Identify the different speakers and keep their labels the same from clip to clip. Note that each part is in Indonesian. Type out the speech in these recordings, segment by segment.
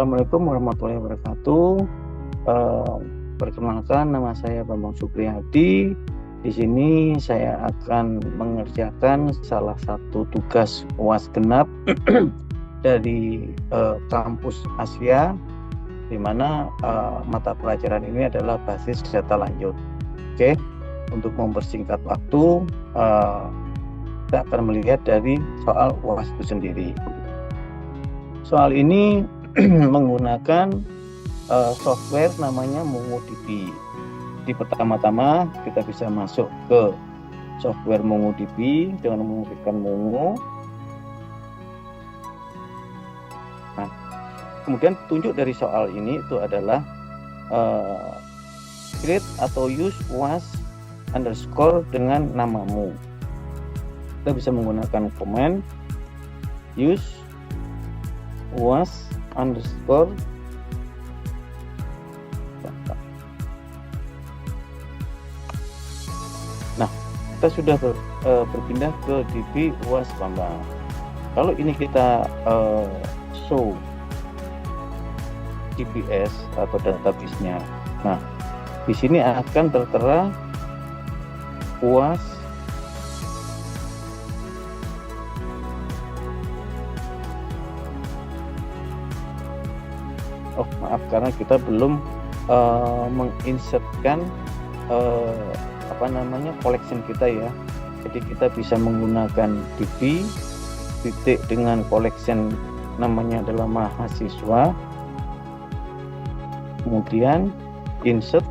Speaker 1: Assalamualaikum warahmatullahi wabarakatuh. Perkenalkan, nama saya Bambang Supriyadi. Di sini saya akan mengerjakan salah satu tugas UAS genap dari kampus Asia, di mana mata pelajaran ini adalah basis data lanjut. Oke, untuk mempersingkat waktu, kita akan melihat dari soal UAS itu sendiri. Soal ini menggunakan software namanya MongoDB. Di pertama-tama kita bisa masuk ke software MongoDB dengan menggunakan Mongo. Nah, kemudian petunjuk dari soal ini itu adalah create atau use UAS underscore dengan namamu. Kita bisa menggunakan command use UAS underscore. Nah, kita sudah berpindah ke DB UAS Bambang. Kalau ini kita show DBS atau database-nya, nah di sini akan tertera UAS karena kita belum menginsertkan collection kita ya. Jadi kita bisa menggunakan DB titik dengan collection namanya adalah mahasiswa, kemudian insert.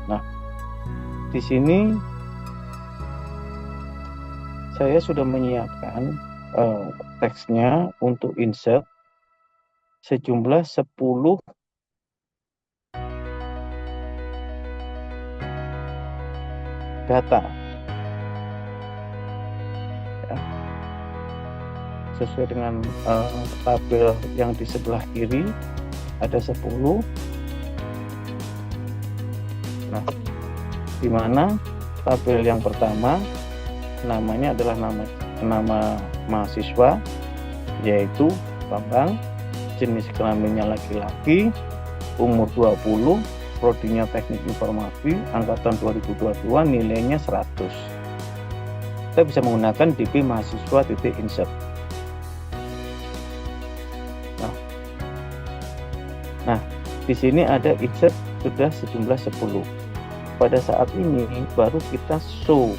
Speaker 1: Nah, di sini saya sudah menyiapkan teksnya untuk insert sejumlah 10 data ya, sesuai dengan tabel yang di sebelah kiri ada 10. Nah, di mana tabel yang pertama namanya adalah nama mahasiswa, yaitu Bambang, jenis kelaminnya laki-laki, umur 20, prodinya teknik informasi, angkatan 2022, nilainya 100. Kita bisa menggunakan DB mahasiswa titik insert. Nah, di sini ada insert sudah sejumlah 10. Pada saat ini baru kita show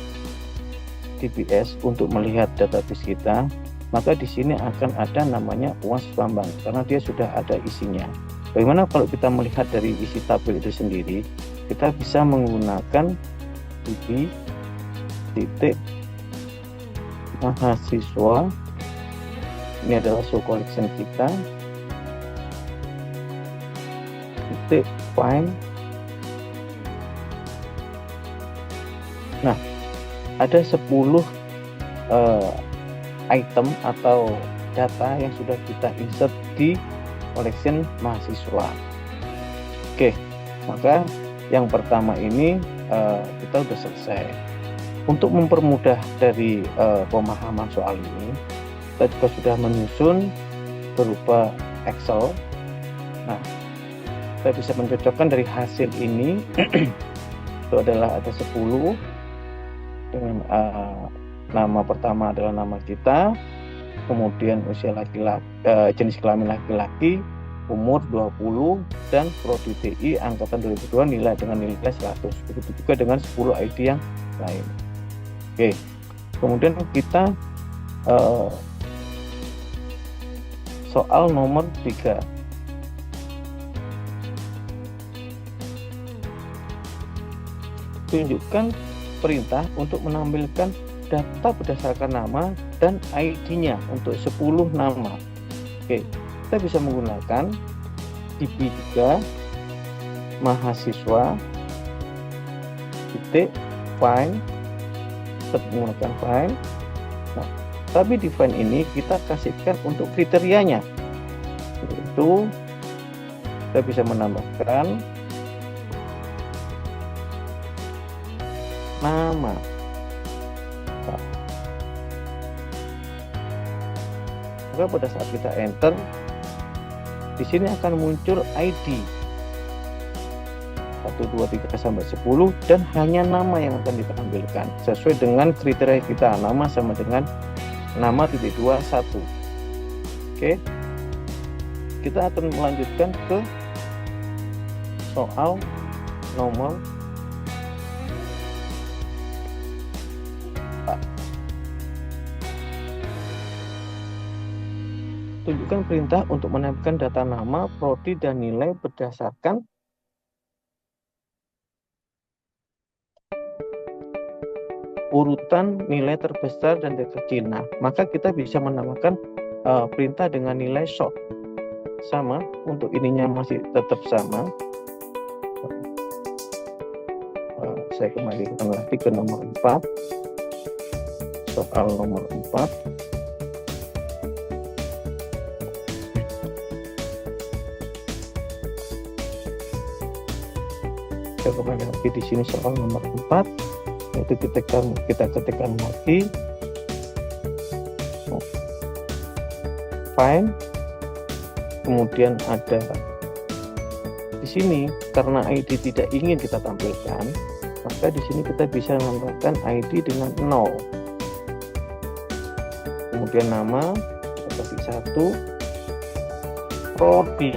Speaker 1: DBS untuk melihat database kita, maka di sini akan ada namanya UAS Bambang karena dia sudah ada isinya. Bagaimana kalau kita melihat dari isi tabel itu sendiri? Kita bisa menggunakan DB titik mahasiswa. Ini adalah show collection kita. Titik find. Nah, ada 10 item atau data yang sudah kita insert di collection mahasiswa. Oke, maka yang pertama ini kita sudah selesai. Untuk mempermudah dari pemahaman soal ini, kita juga sudah menyusun berupa Excel. Nah, kita bisa mencocokkan dari hasil ini itu adalah ada 10 dengan nama pertama adalah nama kita, kemudian usia laki-laki, jenis kelamin laki-laki, umur 20, dan prodi TI angkatan 2002 nilai dengan nilai 100. Begitu juga dengan 10 ID yang lain. Oke, kemudian kita soal nomor 3. Tunjukkan perintah untuk menampilkan data berdasarkan nama dan ID-nya untuk 10 nama. Oke, kita bisa menggunakan DB3 mahasiswa titik find, menggunakan find. Nah, tapi di find ini kita kasihkan untuk kriterianya, yaitu kita bisa menambahkan nama. Maka pada saat kita enter, di sini akan muncul ID 1, 2, 3 sampai 10 dan hanya nama yang akan ditampilkan sesuai dengan kriteria kita. Nama sama dengan nama titik 2 1. Oke, kita akan melanjutkan ke soal nomor 4. Tunjukkan perintah untuk menampilkan data nama, prodi, dan nilai berdasarkan urutan nilai terbesar dan terkecil. Nah, maka kita bisa menamakan perintah dengan nilai sort. Sama, untuk ininya masih tetap sama. Saya kembalikan lagi ke nomor 4. Soal nomor 4. Saya kembali lagi di sini soal nomor 4. Itu kita ketikkan lagi find, kemudian ada di sini karena ID tidak ingin kita tampilkan, maka di sini kita bisa menambahkan ID dengan 0. Kemudian nama kita kasih 1, prodi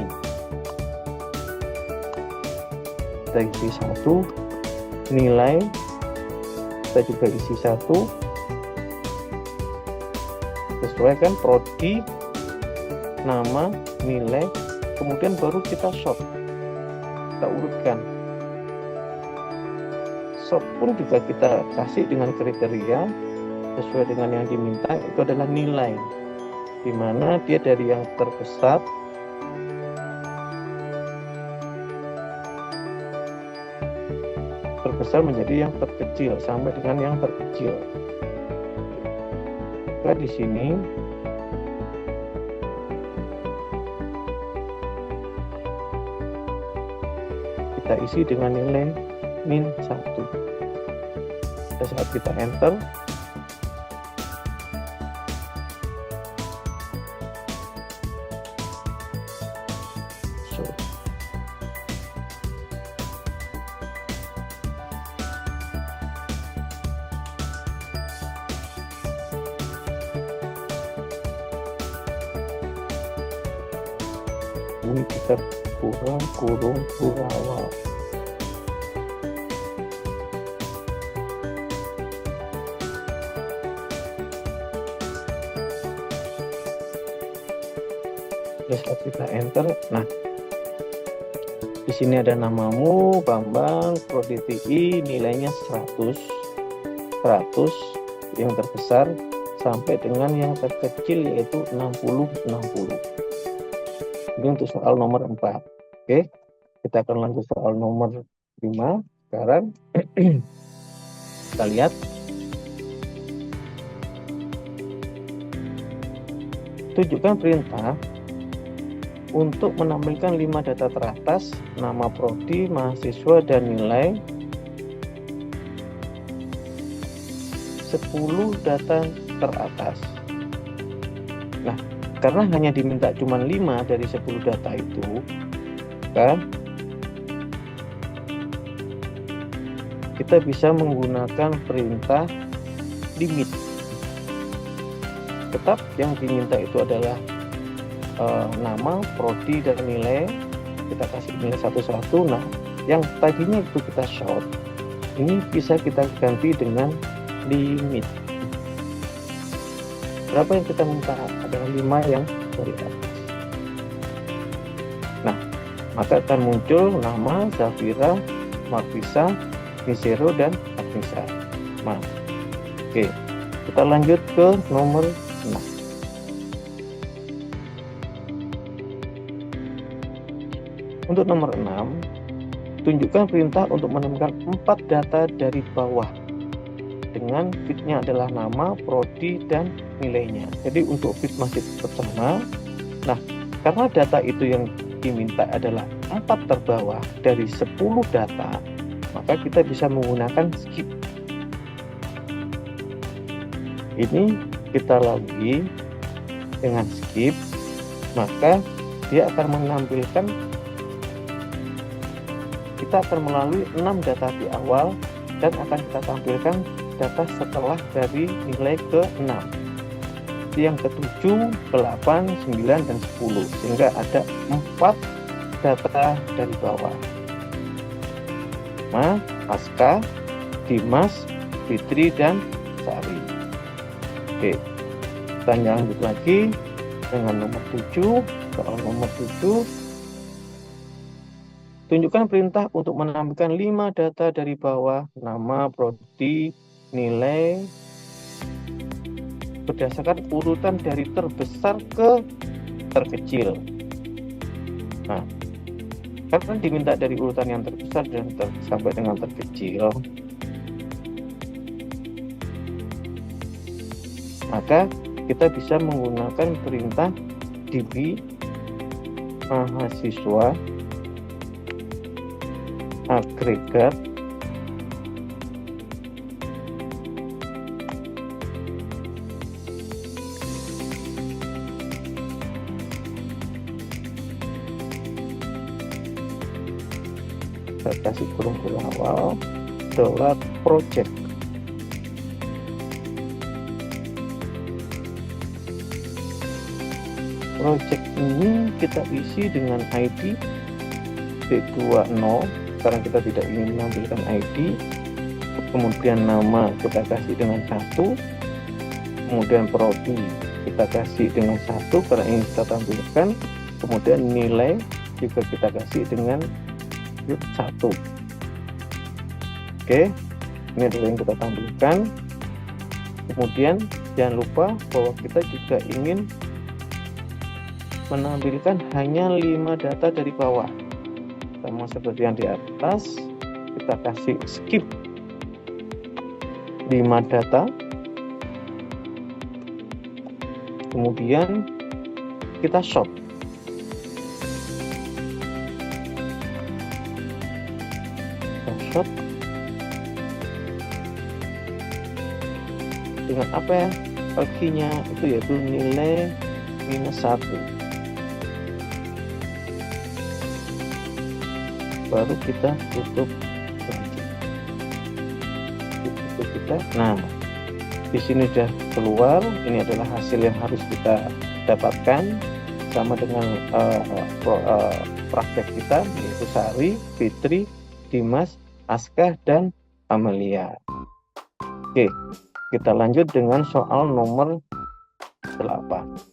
Speaker 1: kita isi 1, nilai kita juga isi 1, sesuaikan prodi, nama, nilai, kemudian baru kita sort, kita urutkan. Sort pun juga kita kasih dengan kriteria sesuai dengan yang diminta, itu adalah nilai, dimana dia dari yang terbesar menjadi yang terkecil sampai dengan yang terkecil. Nah, di sini kita isi dengan nilai min 1. Pada saat kita enter, ini kita kurung awal. Saat kita enter, nah di sini ada namamu Bambang, prodi TI, nilainya 100 yang terbesar sampai dengan yang terkecil yaitu 60. Ini untuk soal nomor 4. Oke, kita akan lanjut soal nomor 5 sekarang. Kita lihat. Tunjukkan perintah untuk menampilkan 5 data teratas, nama prodi, mahasiswa, dan nilai 10 data teratas. Nah, karena hanya diminta cuma 5 dari 10 data itu, kan, kita bisa menggunakan perintah limit. Tetap yang diminta itu adalah nama, prodi, dan nilai. Kita kasih nilai satu-satu. Nah, yang tadinya itu kita short, ini bisa kita ganti dengan limit. Berapa yang kita minta? Adalah 5 yang dari atas. Nah, maka akan muncul nama Zafira, Marfisa, Misero, dan Agnisa. Nah, oke, kita lanjut ke nomor 6. Untuk nomor 6, tunjukkan perintah untuk menemukan 4 data dari bawah dengan fitnya adalah nama, prodi, dan nilainya. Jadi untuk fit masih tetap sama. Nah, karena data itu yang diminta adalah 4 terbawah dari 10 data, maka kita bisa menggunakan skip. Ini kita lagi dengan skip, maka dia akan menampilkan, kita akan melalui 6 data di awal dan akan kita tampilkan data setelah dari nilai ke-6, yang ke-7, ke-8, 9, dan 10, sehingga ada 4 data dari bawah. Aska, Dimas, Fitri, dan Sari. Oke, kita lanjut lagi dengan nomor 7. Soal nomor 7, tunjukkan perintah untuk menampilkan 5 data dari bawah, nama, prodi, nilai, berdasarkan urutan dari terbesar ke terkecil. Nah, karena diminta dari urutan yang terbesar dan sampai dengan terkecil, maka kita bisa menggunakan perintah db mahasiswa agregat saya kasih kurung awal .project. Project ini kita isi dengan ID B20 karena kita tidak ingin menampilkan ID. Kemudian nama kita kasih dengan 1, kemudian prodi kita kasih dengan 1 karena ingin kita tampilkan, kemudian nilai juga kita kasih dengan 1. Oke, ini adalah yang kita tampilkan. Kemudian jangan lupa bahwa kita juga ingin menampilkan hanya 5 data dari bawah, sama seperti yang di atas. Kita kasih skip 5 data, kemudian kita short. Dengan apa ya paginya itu, yaitu nilai -1. Baru kita tutup kita. Nah, di sini sudah keluar. Ini adalah hasil yang harus kita dapatkan sama dengan praktek kita, yaitu Sari, Fitri, Dimas, Aska, dan Amelia. Oke, kita lanjut dengan soal nomor 8.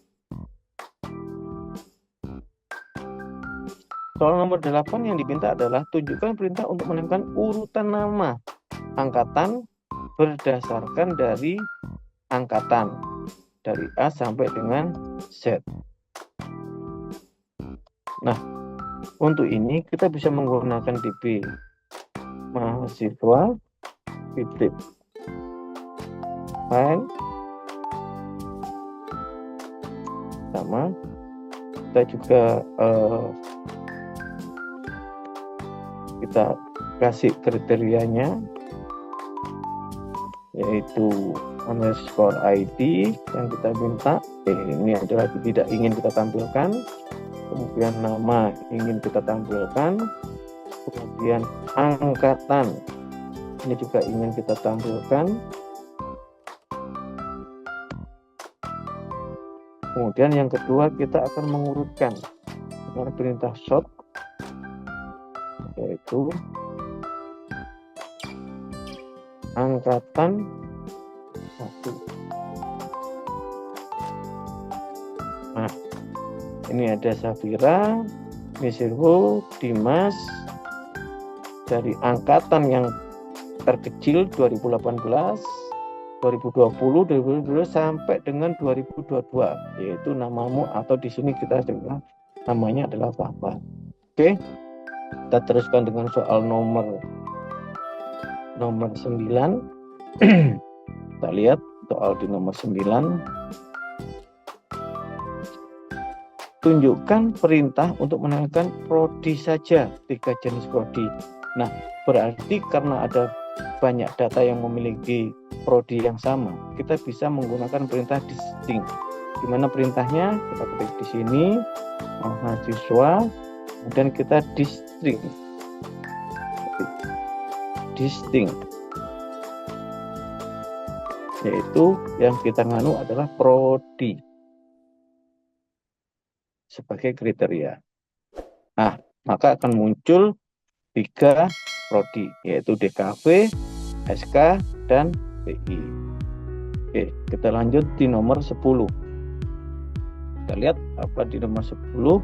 Speaker 1: Soal nomor 8 yang diminta adalah tunjukkan perintah untuk menemukan urutan nama angkatan berdasarkan dari angkatan dari A sampai dengan Z. Nah, untuk ini kita bisa menggunakan DB mahasiswa titik file sama kita juga kita kasih kriterianya, yaitu underscore ID yang kita minta. Ini adalah tidak ingin kita tampilkan, kemudian nama ingin kita tampilkan, kemudian angkatan ini juga ingin kita tampilkan, kemudian yang kedua kita akan mengurutkan dengan perintah sort, yaitu angkatan 1. Nah, ini ada Safira, Misirho, Dimas dari angkatan yang terkecil 2018, 2020, 2022 sampai dengan 2022, yaitu namamu atau di sini kita juga namanya adalah Bapak. Oke. Kita teruskan dengan soal nomor 9. Kita lihat soal di nomor 9. Tunjukkan perintah untuk menampilkan prodi saja, 3 jenis prodi. Nah, berarti karena ada banyak data yang memiliki prodi yang sama, kita bisa menggunakan perintah distinct. Gimana perintahnya? Kita ketik di sini mahasiswa, kemudian kita distinct, yaitu yang kita nganu adalah prodi sebagai kriteria. Nah, maka akan muncul 3 prodi, yaitu DKV, SK, dan PI. Oke, kita lanjut di nomor 10. Kita lihat apa di nomor 10.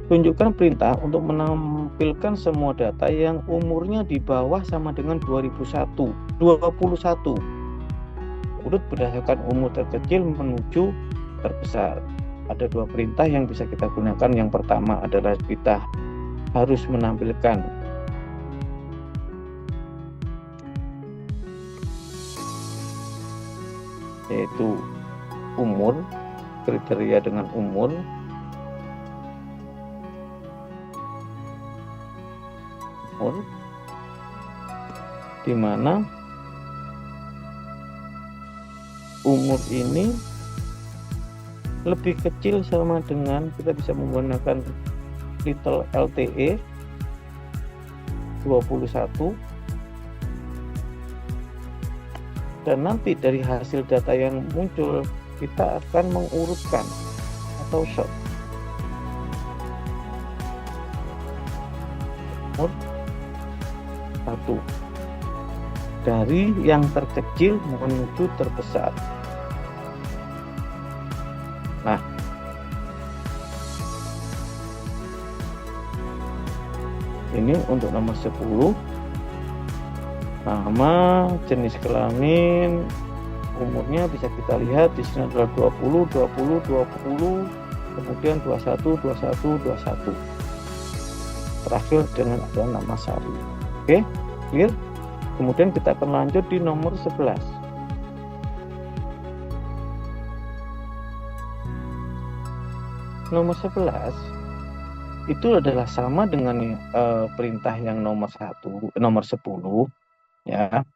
Speaker 1: Tunjukkan perintah untuk menampilkan semua data yang umurnya di bawah sama dengan 21. Urut berdasarkan umur terkecil menuju terbesar. Ada 2 perintah yang bisa kita gunakan. Yang pertama adalah kita harus menampilkan yaitu umur, kriteria dengan umur. Di mana umur ini lebih kecil sama dengan, kita bisa menggunakan little LTE 21, dan nanti dari hasil data yang muncul kita akan mengurutkan atau sort umur 1 dari yang terkecil menuju terbesar. Nah, ini untuk nomor 10. Nama, jenis kelamin, umurnya bisa kita lihat di sini adalah 20, kemudian 21. Terakhir dengan ada nama Sari. Oke, clear? Kemudian kita akan lanjut di nomor 11. Nomor 11 itu adalah sama dengan perintah yang nomor 10 ya.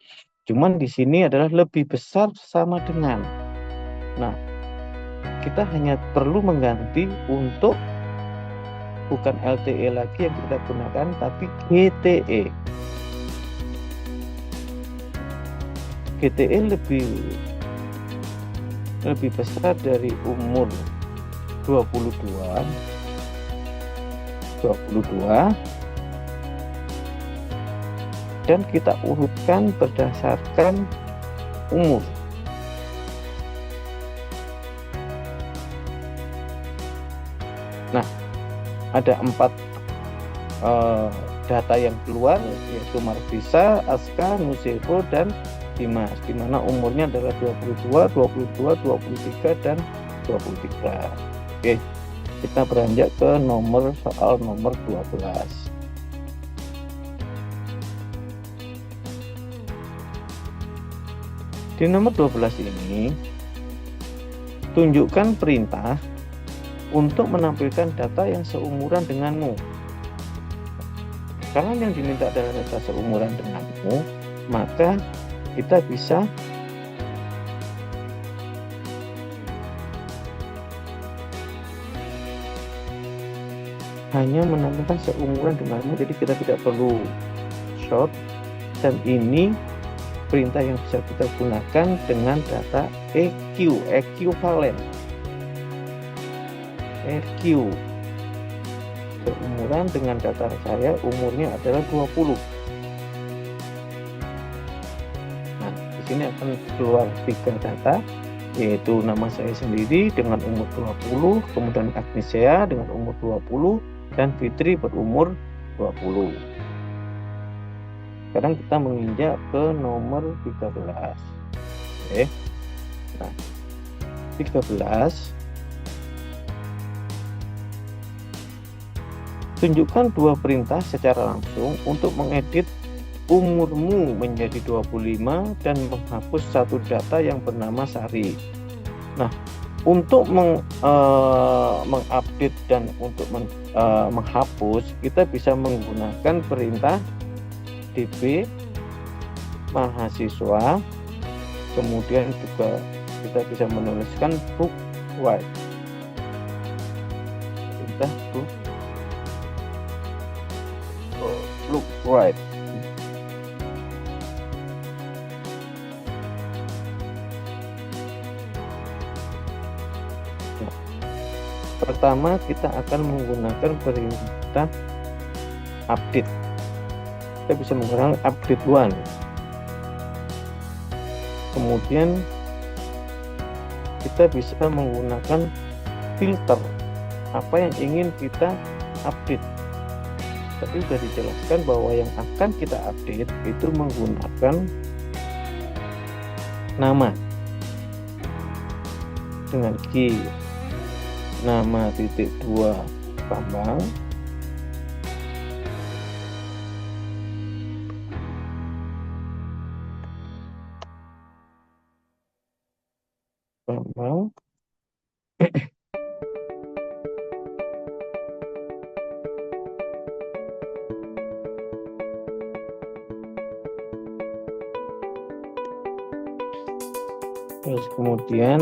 Speaker 1: Cuman di sini adalah lebih besar sama dengan. Nah, kita hanya perlu mengganti untuk bukan LTE lagi yang kita gunakan, tapi GTE. GTE lebih besar dari umur 22, dan kita urutkan berdasarkan umur. Nah, ada 4 data yang keluar, yaitu Marvisa, Aska, Nusevo, dan Dimas, di mana umurnya adalah 22, 23, dan 23. Oke, kita beranjak ke soal nomor 12. Di nomor 12 ini, tunjukkan perintah untuk menampilkan data yang seumuran denganmu. Kalau yang diminta adalah data seumuran denganmu, maka kita bisa hanya menampilkan seumuran denganmu, jadi kita tidak perlu sort. Dan ini perintah yang bisa kita gunakan dengan data equivalent. Seumuran dengan data saya, umurnya adalah 20. Nah, di sini akan keluar 3 data, yaitu nama saya sendiri dengan umur 20, kemudian Agnesia dengan umur 20, dan Fitri berumur 20. Sekarang kita menginjak ke nomor 13. Oke. Nah, 13. Tunjukkan 2 perintah secara langsung untuk mengedit umurmu menjadi 25 dan menghapus 1 data yang bernama Sari. Nah, untuk mengupdate dan untuk menghapus, kita bisa menggunakan perintah db mahasiswa, kemudian juga kita bisa menuliskan book right. Perintah look right. Pertama kita akan menggunakan perintah update. Kita bisa menggunakan update one. Kemudian kita bisa menggunakan filter apa yang ingin kita update. Tadi sudah dijelaskan bahwa yang akan kita update itu menggunakan nama dengan key nama .2 Bambang, terus kemudian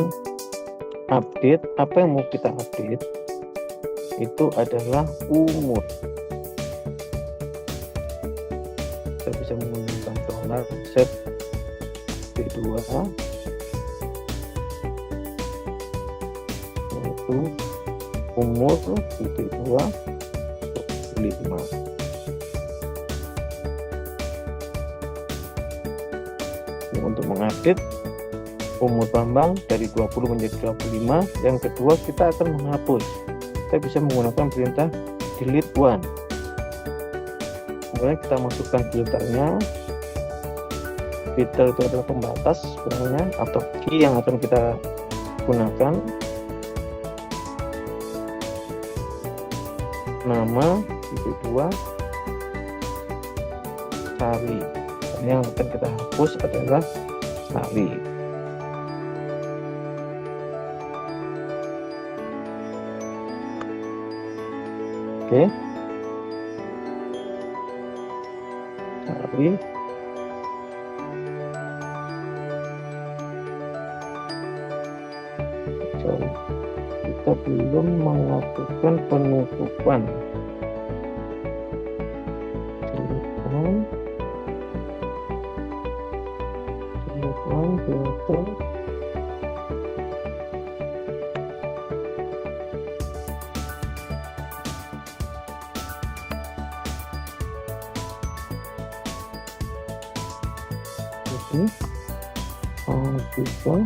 Speaker 1: update, apa yang mau kita update itu adalah umur. Kita bisa menggunakan dollar set D2 yaitu umur D2 5. Untuk mengupdate umur Bambang dari 20 menjadi 25. Yang kedua, kita akan menghapus. Kita bisa menggunakan perintah delete one. Kemudian kita masukkan filternya. Filter itu adalah pembatas sebenarnya atau key yang akan kita gunakan. Nama .2 Sari. Yang akan kita hapus adalah Sari. Oke, Sari. So, kita belum melakukan penutupan. Filter. Bisa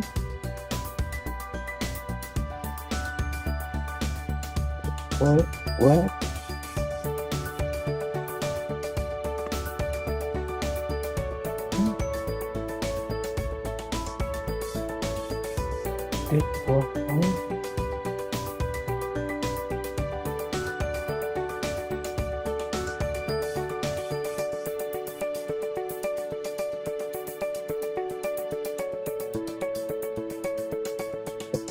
Speaker 1: web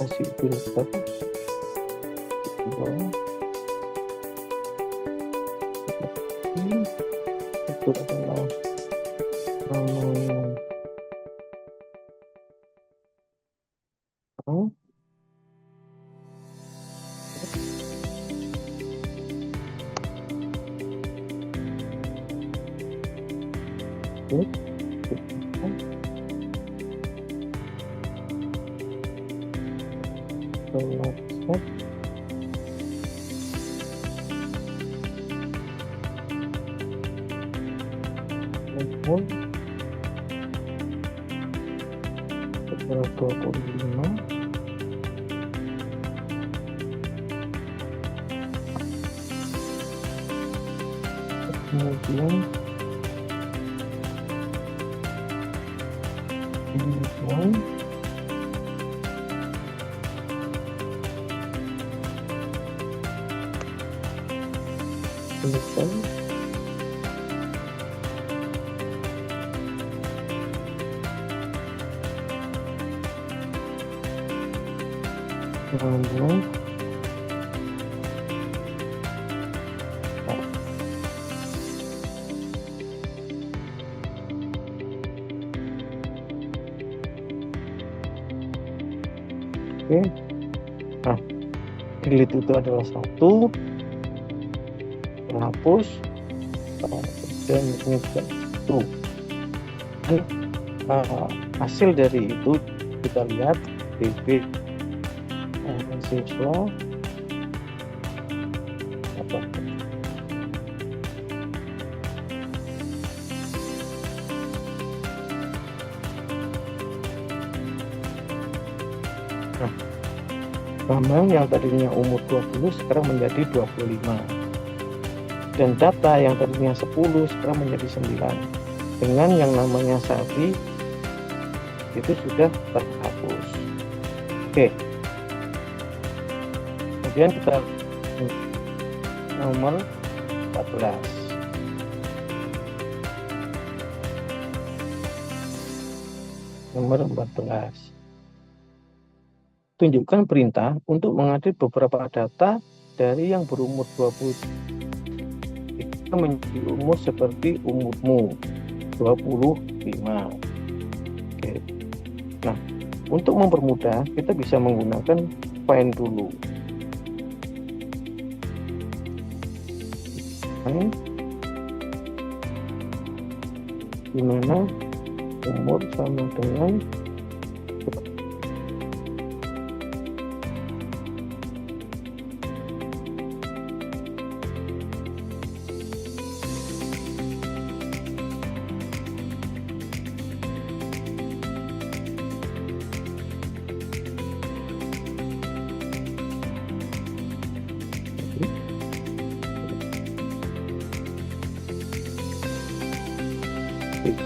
Speaker 1: kasih filter itu adalah namanya beberapa 25 kemudian ini selesai. Kemudian Oke. Nah, delete itu adalah 1, hapus, dan ini juga 1. Dan hasil dari itu kita lihat DB siswa apa Bambang yang tadinya umur 20 sekarang menjadi 25, dan data yang tadinya 10 sekarang menjadi 9. Dengan yang namanya Safi itu sudah terhapus. Oke, kemudian kita nomor 14. Nomor 14. Tunjukkan perintah untuk mengupdate beberapa data dari yang berumur 20 menjadi umur seperti umurmu 25. Oke. Nah, untuk mempermudah kita bisa menggunakan find dulu. Dimana umur sama dengan itu.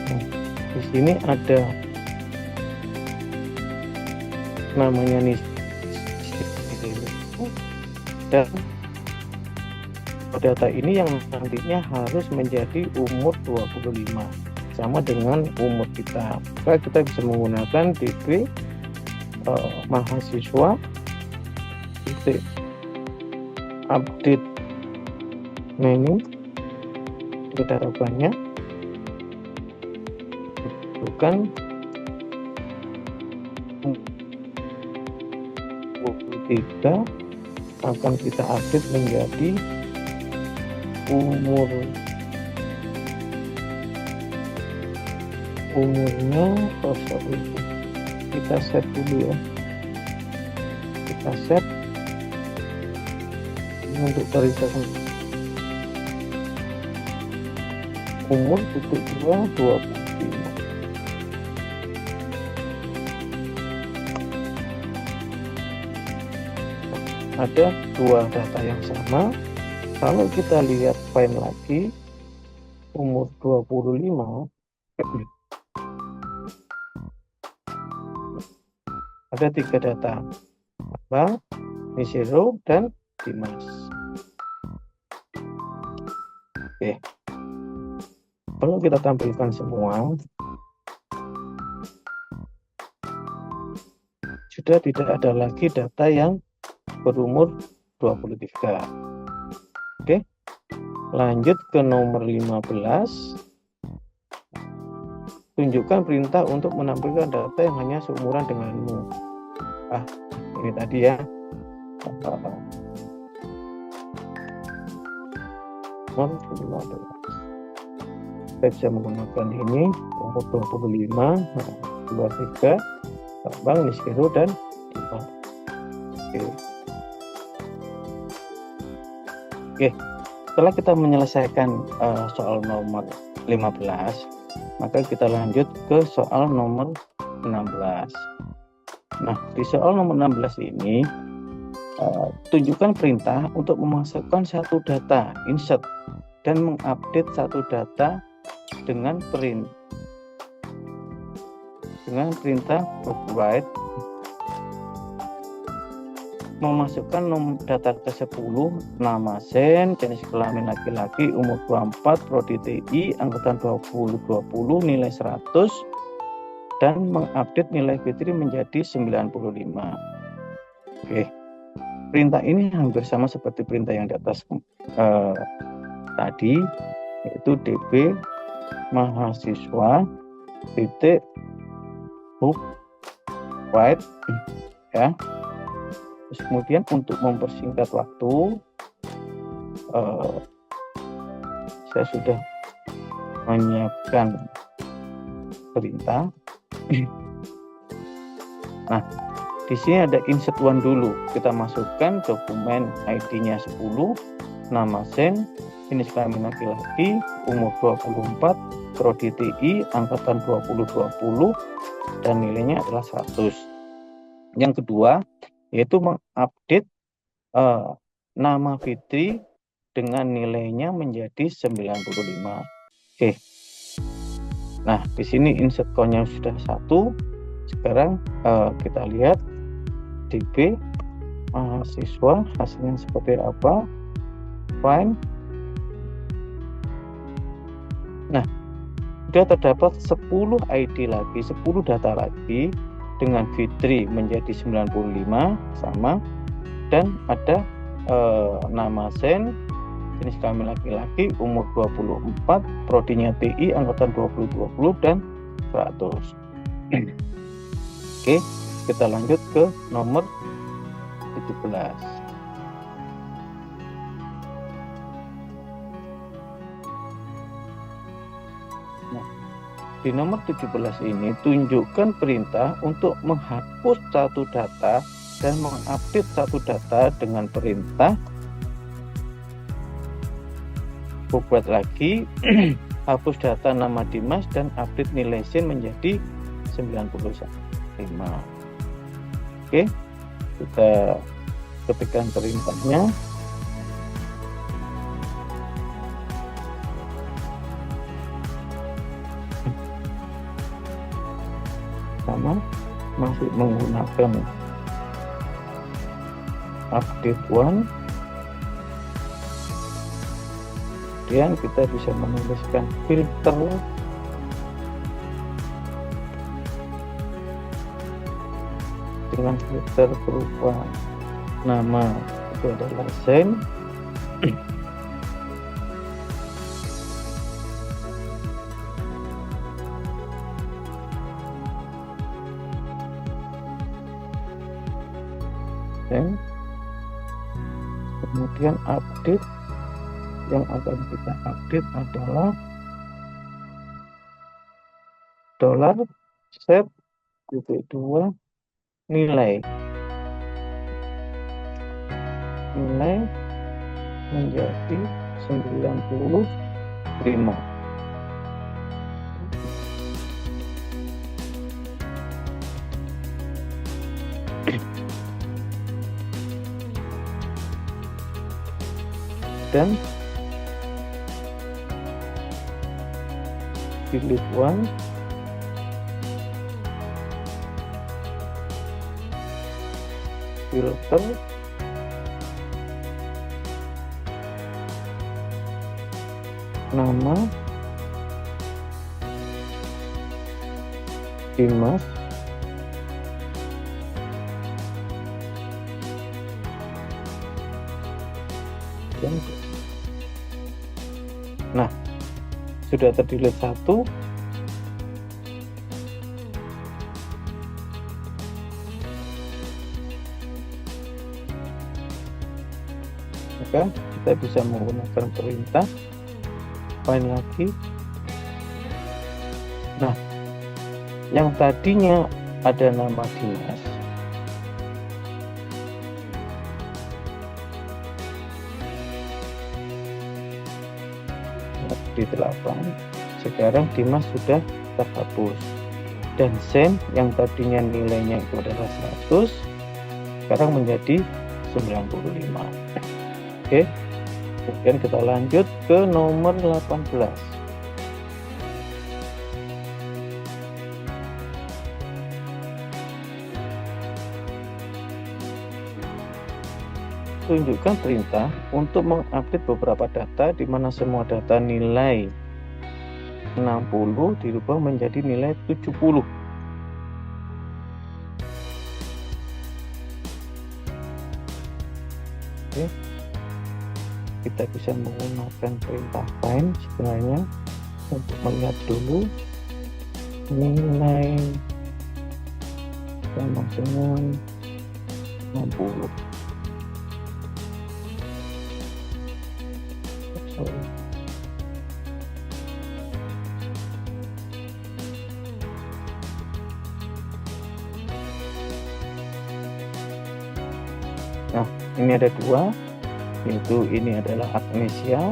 Speaker 1: Nah, di sini ada namanya nih, dan data ini yang nantinya harus menjadi umur 25 sama dengan umur kita. Maka kita bisa menggunakan DB mahasiswa update. Nah, ini kita harapannya bukan 23 akan kita update menjadi umurnya kita set dulu ya, kita set untuk perintah umur titik 25. Ada dua data yang sama. Kalau kita lihat find lagi umur 25, ada 3 data, Bang, Nisero, dan Dimas. Oke, kalau kita tampilkan semua, sudah tidak ada lagi data yang berumur 23. Oke, lanjut ke nomor 15. Tunjukkan perintah untuk menampilkan data yang hanya seumuran denganmu. Ini tadi ya. Kita bisa menggunakan ini umur 25, 23, Bang, Niskero, dan Dimas. Oke, setelah kita menyelesaikan soal nomor 15, maka kita lanjut ke soal nomor 16. Nah, di soal nomor 16 ini tunjukkan perintah untuk memasukkan satu data, insert, dan mengupdate satu data dengan perintah provide, memasukkan data ke-10, nama Zen, jenis kelamin laki-laki, umur 24, prodi TI, angkatan 2020, nilai 100, dan mengupdate nilai Fitri menjadi 95. Oke, perintah ini hampir sama seperti perintah yang di atas tadi, yaitu DB mahasiswa titik book white ya. Terus kemudian untuk mempersingkat waktu saya sudah menyiapkan perintah. Nah, di sini ada insert one dulu. Kita masukkan dokumen ID-nya 10, nama Sen, jenis kelamin laki-laki, umur 24, prodi TI, angkatan 2020, dan nilainya adalah 100. Yang kedua, yaitu mengupdate nama Fitri dengan nilainya menjadi 95. Oke. Nah, di sini insert count-nya sudah 1. Sekarang kita lihat DB mahasiswa hasilnya seperti apa. Fine. Nah, sudah terdapat 10 ID lagi, 10 data lagi dengan Fitri menjadi 95 sama, dan ada nama Sen, jenis kelamin laki-laki, umur 24, prodinya TI, angkatan 2020, dan 100. Oke, kita lanjut ke nomor 17. Nah, di nomor 17 ini tunjukkan perintah untuk menghapus satu data dan mengupdate satu data dengan perintah buat lagi hapus data nama Dimas dan update nilai Sen menjadi 95. Oke, kita ketikkan perintahnya. Sama, masih menggunakan update one. Kemudian kita bisa menuliskan filter dengan filter berupa nama itu adalah Sen. Dan kemudian update yang akan kita update adalah $set -2 nilai menjadi 95. Dan delete one filter nama Dimas dan nah, sudah terdelete satu. Maka kita bisa menggunakan perintah find lagi. Nah, yang tadinya ada nama Dimas di 8, sekarang Dimas sudah terhapus, dan Sen yang tadinya nilainya itu adalah 100 sekarang menjadi 95. Oke, kemudian kita lanjut ke nomor 18. Tunjukkan perintah untuk mengupdate beberapa data di mana semua data nilai 60 dirubah menjadi nilai 70. Oke. kita bisa menggunakan perintah find sebenarnya untuk melihat dulu nilai sama dengan 60. Nah, ini ada dua, yaitu ini adalah Agnesia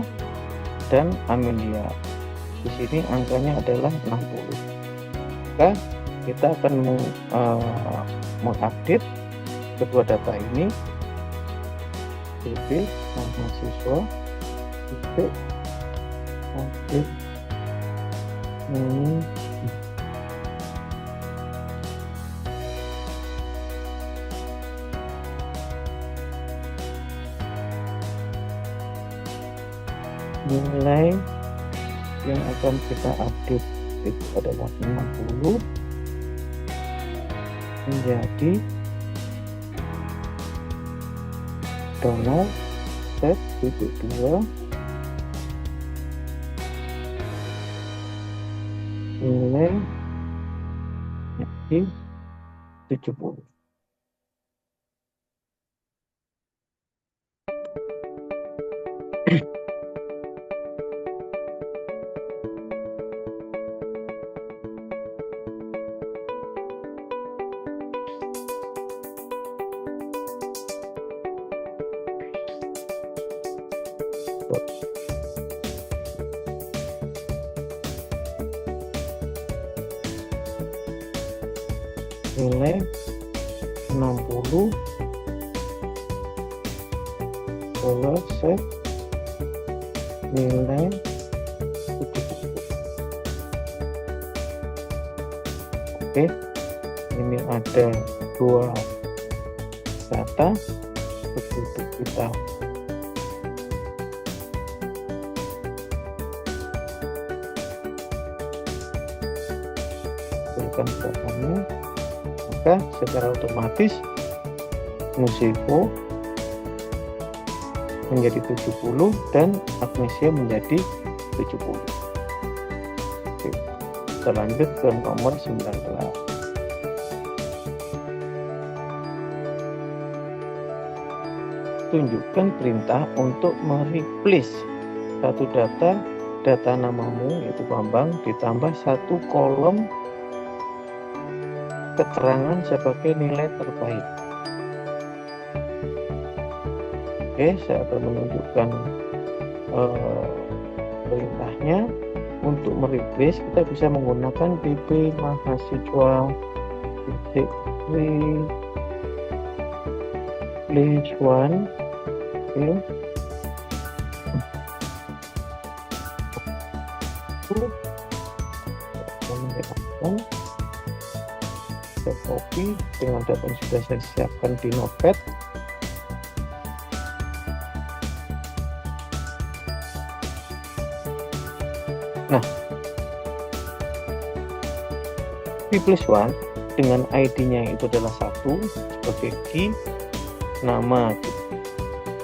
Speaker 1: dan Amelia. Di sini angkanya adalah 60. Maka kita akan mengupdate kedua data ini, DP mahasiswa, DP update ini nilai yang akan kita update itu adalah 60 menjadi download set titik 2 nilai jadi 70. Nilai 60 set nilai 70. Oke, ini ada dua data begitu kita berikan datanya, maka secara otomatis Nusivo menjadi 70 dan Agnesia menjadi 70. Oke, kita lanjut ke nomor 19. Tunjukkan perintah untuk mereplace satu data namamu yaitu Bambang ditambah satu kolom keterangan sebagai nilai terbaik. Oke, saya akan menunjukkan perintahnya. Untuk mereplace kita bisa menggunakan dp mahasiswa replace one. Saya copy dengan data yang sudah saya siapkan di Notepad. Nah, replace one dengan ID-nya itu adalah 1 sebagai key, nama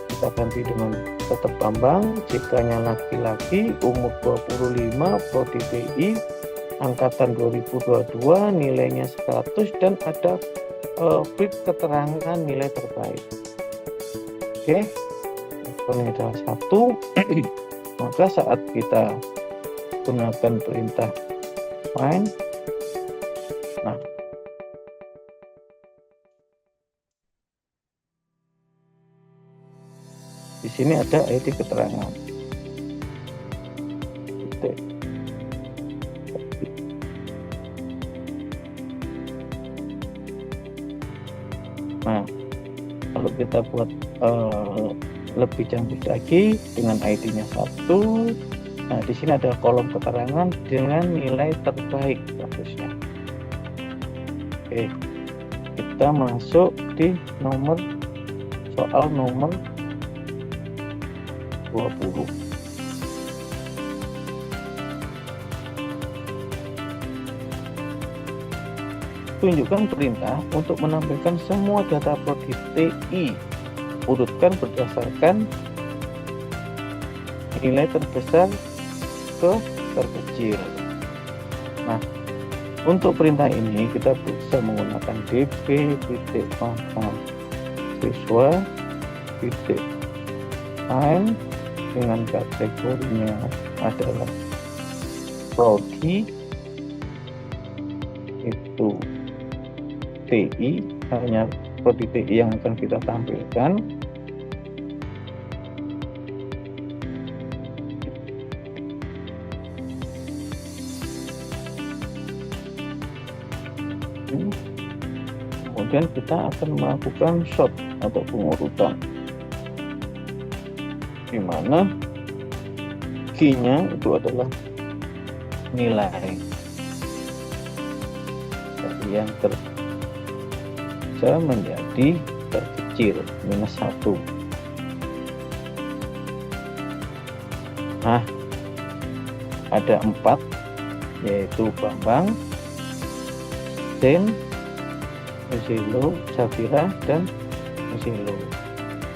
Speaker 1: kita ganti dengan tetap Bambang, jikanya laki-laki, umur 25, prodi TI, angkatan 2022, nilainya 100 dan ada field keterangan nilai terbaik. Oke, ini adalah 1. Maka saat kita gunakan perintah find, nah di sini ada ID keterangan. Nah, kalau kita buat lebih cantik lagi dengan ID-nya 1. Nah, di sini ada kolom keterangan dengan nilai terbaik harusnya. Oke, kita masuk di soal nomor 20. Tunjukkan perintah untuk menampilkan semua data prodi TI. Urutkan berdasarkan nilai terbesar ke terkecil. Nah, untuk perintah ini kita bisa menggunakan dp titik pangkat siswa titik time dengan kategorinya adalah prodi, itu TI, hanya prodi TI yang akan kita tampilkan. Kemudian kita akan melakukan sort atau pengurutan, di mana key-nya itu adalah nilai dari yang terbesar menjadi terkecil -1. Nah, ada 4, yaitu Bambang, Sen, Musilo, Safira, dan Musilo,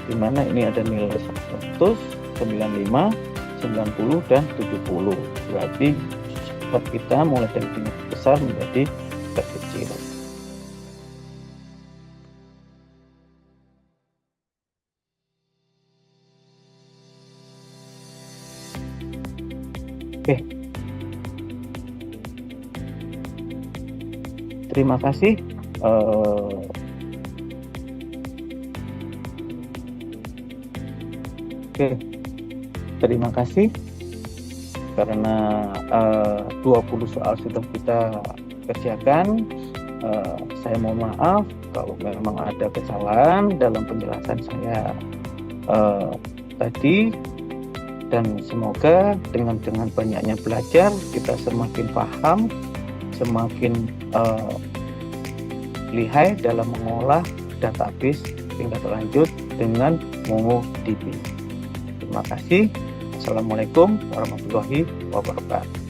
Speaker 1: di mana ini ada nilai 100, 95, 90, dan 70. Berarti sort kita mulai dari tingkat besar menjadi terkecil. Oke, terima kasih. Terima kasih karena 20 soal sudah kita kerjakan. Saya mohon maaf kalau memang ada kesalahan dalam penjelasan saya tadi, dan semoga dengan banyaknya belajar kita semakin paham, semakin lihai dalam mengolah database tingkat lanjut dengan MongoDB. Terima kasih. Assalamualaikum warahmatullahi wabarakatuh.